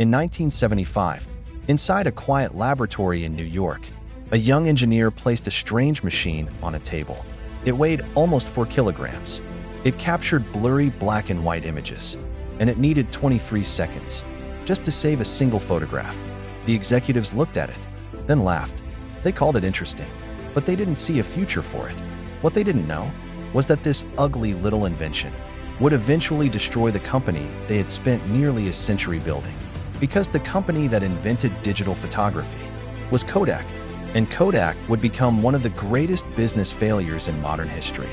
In 1975, inside a quiet laboratory in New York, a young engineer placed a strange machine on a table. It weighed almost 4 kilograms. It captured blurry black and white images, and it needed 23 seconds just to save a single photograph. The executives looked at it, then laughed. They called it interesting, but they didn't see a future for it. What they didn't know was that this ugly little invention would eventually destroy the company they had spent nearly a century building. Because the company that invented digital photography was Kodak, and Kodak would become one of the greatest business failures in modern history.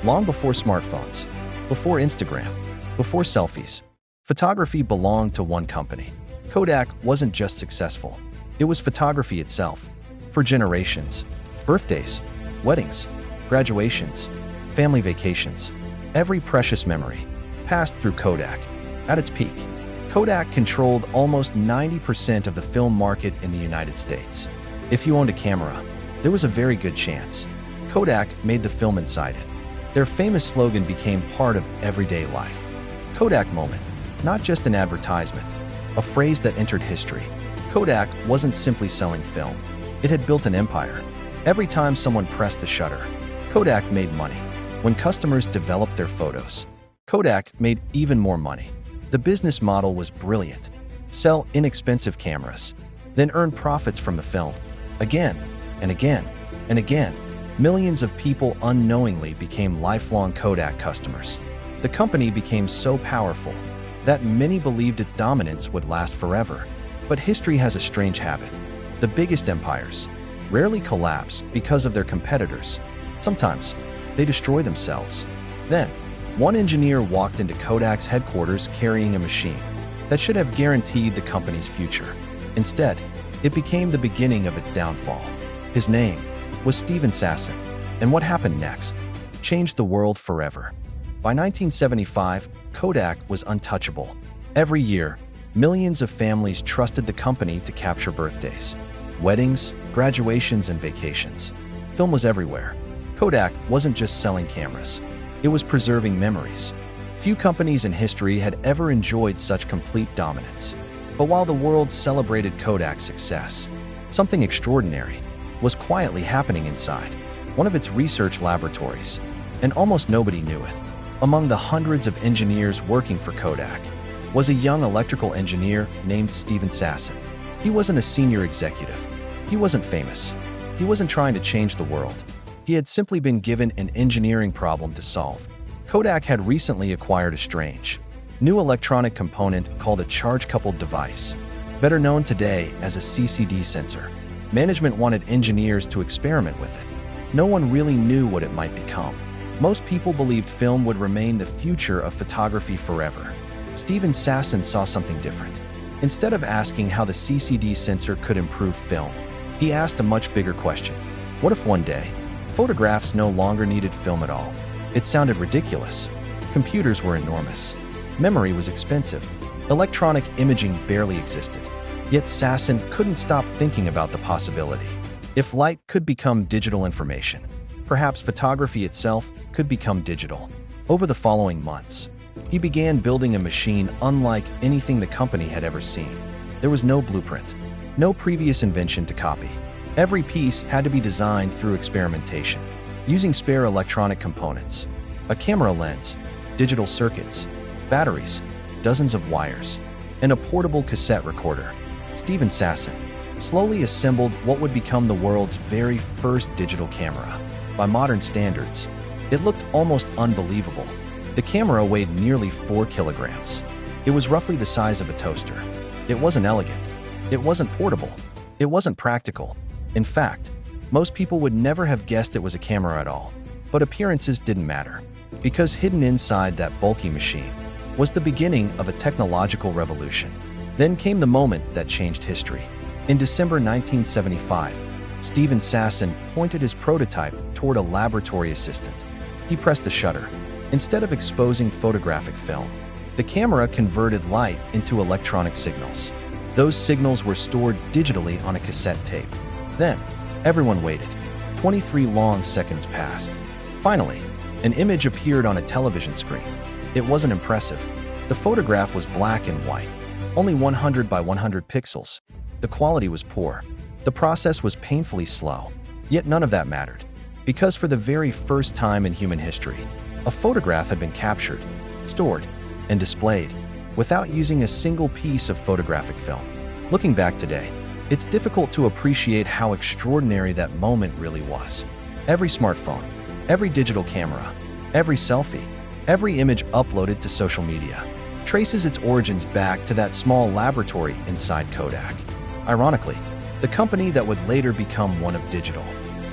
Long before smartphones, before Instagram, before selfies, photography belonged to one company. Kodak wasn't just successful, it was photography itself. For generations, birthdays, weddings, graduations, family vacations, every precious memory passed through Kodak. At its peak, Kodak controlled almost 90% of the film market in the United States. If you owned a camera, there was a very good chance Kodak made the film inside it. Their famous slogan became part of everyday life. Kodak moment, not just an advertisement, a phrase that entered history. Kodak wasn't simply selling film. It had built an empire. Every time someone pressed the shutter, Kodak made money. When customers developed their photos, Kodak made even more money. The business model was brilliant. Sell inexpensive cameras, then earn profits from the film. Again and again and again, millions of people unknowingly became lifelong Kodak customers. The company became so powerful that many believed its dominance would last forever. But history has a strange habit. The biggest empires rarely collapse because of their competitors. Sometimes they destroy themselves. Then, one engineer walked into Kodak's headquarters carrying a machine that should have guaranteed the company's future. Instead, it became the beginning of its downfall. His name was Steven Sasson, and what happened next changed the world forever. By 1975, Kodak was untouchable. Every year, millions of families trusted the company to capture birthdays, weddings, graduations, and vacations. Film was everywhere. Kodak wasn't just selling cameras, it was preserving memories. Few companies in history had ever enjoyed such complete dominance. But while the world celebrated Kodak's success, something extraordinary was quietly happening inside one of its research laboratories, and almost nobody knew it. Among the hundreds of engineers working for Kodak was a young electrical engineer named Steven Sasson. He wasn't a senior executive. He wasn't famous. He wasn't trying to change the world. He had simply been given an engineering problem to solve. Kodak had recently acquired a strange, new electronic component called a charge-coupled device, better known today as a CCD sensor. Management wanted engineers to experiment with it. No one really knew what it might become. Most people believed film would remain the future of photography forever. Steven Sasson saw something different. Instead of asking how the CCD sensor could improve film, he asked a much bigger question. What if one day, photographs no longer needed film at all? It sounded ridiculous. Computers were enormous. Memory was expensive. Electronic imaging barely existed. Yet Sasson couldn't stop thinking about the possibility. If light could become digital information, perhaps photography itself could become digital. Over the following months, he began building a machine unlike anything the company had ever seen. There was no blueprint, no previous invention to copy. Every piece had to be designed through experimentation, using spare electronic components, a camera lens, digital circuits, batteries, dozens of wires, and a portable cassette recorder. Steven Sasson slowly assembled what would become the world's very first digital camera. By modern standards, it looked almost unbelievable. The camera weighed nearly 4 kilograms. It was roughly the size of a toaster. It wasn't elegant. It wasn't portable. It wasn't practical. In fact, most people would never have guessed it was a camera at all. But appearances didn't matter, because hidden inside that bulky machine was the beginning of a technological revolution. Then came the moment that changed history. In December 1975, Steven Sasson pointed his prototype toward a laboratory assistant. He pressed the shutter. Instead of exposing photographic film, the camera converted light into electronic signals. Those signals were stored digitally on a cassette tape. Then, everyone waited. 23 long seconds passed. Finally, an image appeared on a television screen. It wasn't impressive. The photograph was black and white. only 100 by 100 pixels. The quality was poor. The process was painfully slow. Yet none of that mattered, because for the very first time in human history, a photograph had been captured, stored, and displayed without using a single piece of photographic film. Looking back today, it's difficult to appreciate how extraordinary that moment really was. Every smartphone, every digital camera, every selfie, every image uploaded to social media traces its origins back to that small laboratory inside Kodak. Ironically, the company that would later become one of digital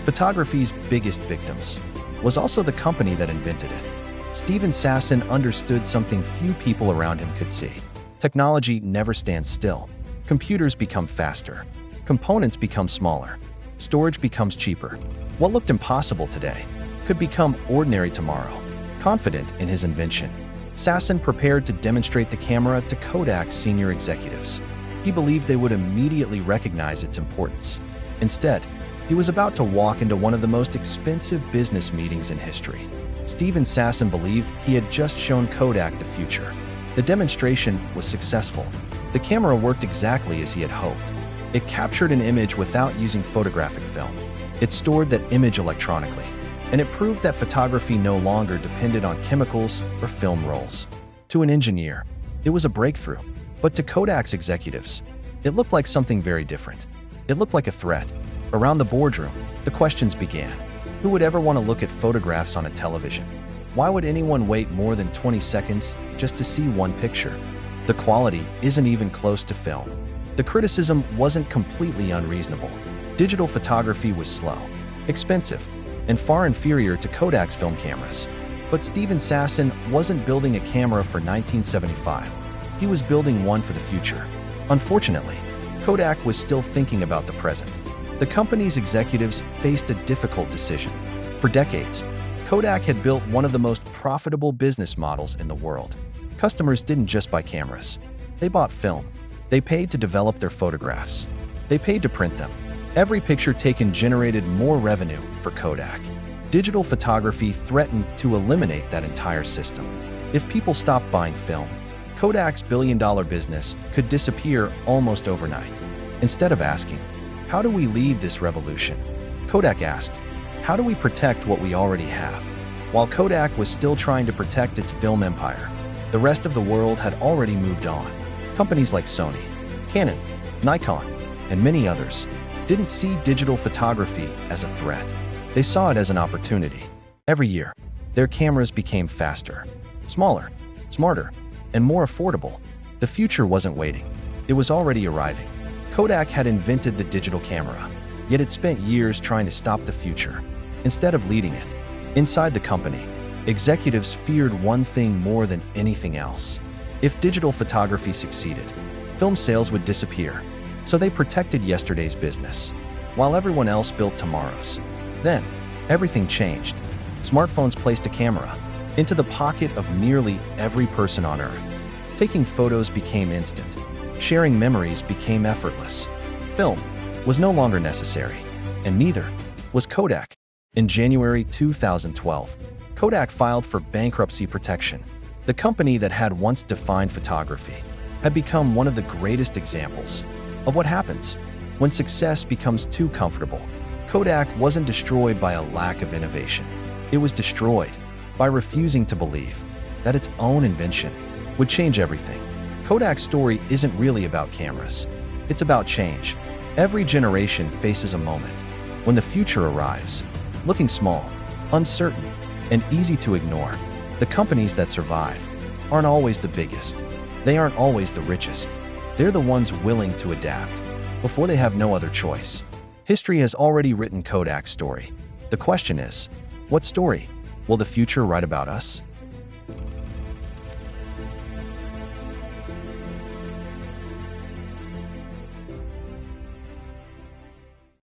photography's biggest victims was also the company that invented it. Steven Sasson understood something few people around him could see. Technology never stands still. Computers become faster. Components become smaller. Storage becomes cheaper. What looked impossible today could become ordinary tomorrow. Confident in his invention, Sasson prepared to demonstrate the camera to Kodak's senior executives. He believed they would immediately recognize its importance. Instead, he was about to walk into one of the most expensive business meetings in history. Steven Sasson believed he had just shown Kodak the future. The demonstration was successful. The camera worked exactly as he had hoped. It captured an image without using photographic film. It stored that image electronically, and it proved that photography no longer depended on chemicals or film rolls. To an engineer, it was a breakthrough, but to Kodak's executives, it looked like something very different. It looked like a threat. Around the boardroom, the questions began. Who would ever want to look at photographs on a television? Why would anyone wait more than 20 seconds just to see one picture? The quality isn't even close to film. The criticism wasn't completely unreasonable. Digital photography was slow, expensive, and far inferior to Kodak's film cameras. But Steven Sasson wasn't building a camera for 1975. He was building one for the future. Unfortunately, Kodak was still thinking about the present. The company's executives faced a difficult decision. For decades, Kodak had built one of the most profitable business models in the world. Customers didn't just buy cameras. They bought film. They paid to develop their photographs. They paid to print them. Every picture taken generated more revenue for Kodak. Digital photography threatened to eliminate that entire system. If people stopped buying film, Kodak's billion-dollar business could disappear almost overnight. Instead of asking, "How do we lead this revolution?" Kodak asked, "How do we protect what we already have?" While Kodak was still trying to protect its film empire, the rest of the world had already moved on. Companies like Sony, Canon, Nikon, and many others didn't see digital photography as a threat. They saw it as an opportunity. Every year, their cameras became faster, smaller, smarter, and more affordable. The future wasn't waiting. It was already arriving. Kodak had invented the digital camera, yet it spent years trying to stop the future, instead of leading it. Inside the company, executives feared one thing more than anything else. If digital photography succeeded, film sales would disappear, so they protected yesterday's business, while everyone else built tomorrow's. Then, everything changed. Smartphones placed a camera into the pocket of nearly every person on Earth. Taking photos became instant. Sharing memories became effortless. Film was no longer necessary, and neither was Kodak. In January 2012, Kodak filed for bankruptcy protection. The company that had once defined photography had become one of the greatest examples of what happens when success becomes too comfortable. Kodak wasn't destroyed by a lack of innovation. It was destroyed by refusing to believe that its own invention would change everything. Kodak's story isn't really about cameras. It's about change. Every generation faces a moment when the future arrives, looking small, uncertain, and easy to ignore. The companies that survive aren't always the biggest. They aren't always the richest. They're the ones willing to adapt before they have no other choice. History has already written Kodak's story. The question is, what story will the future write about us?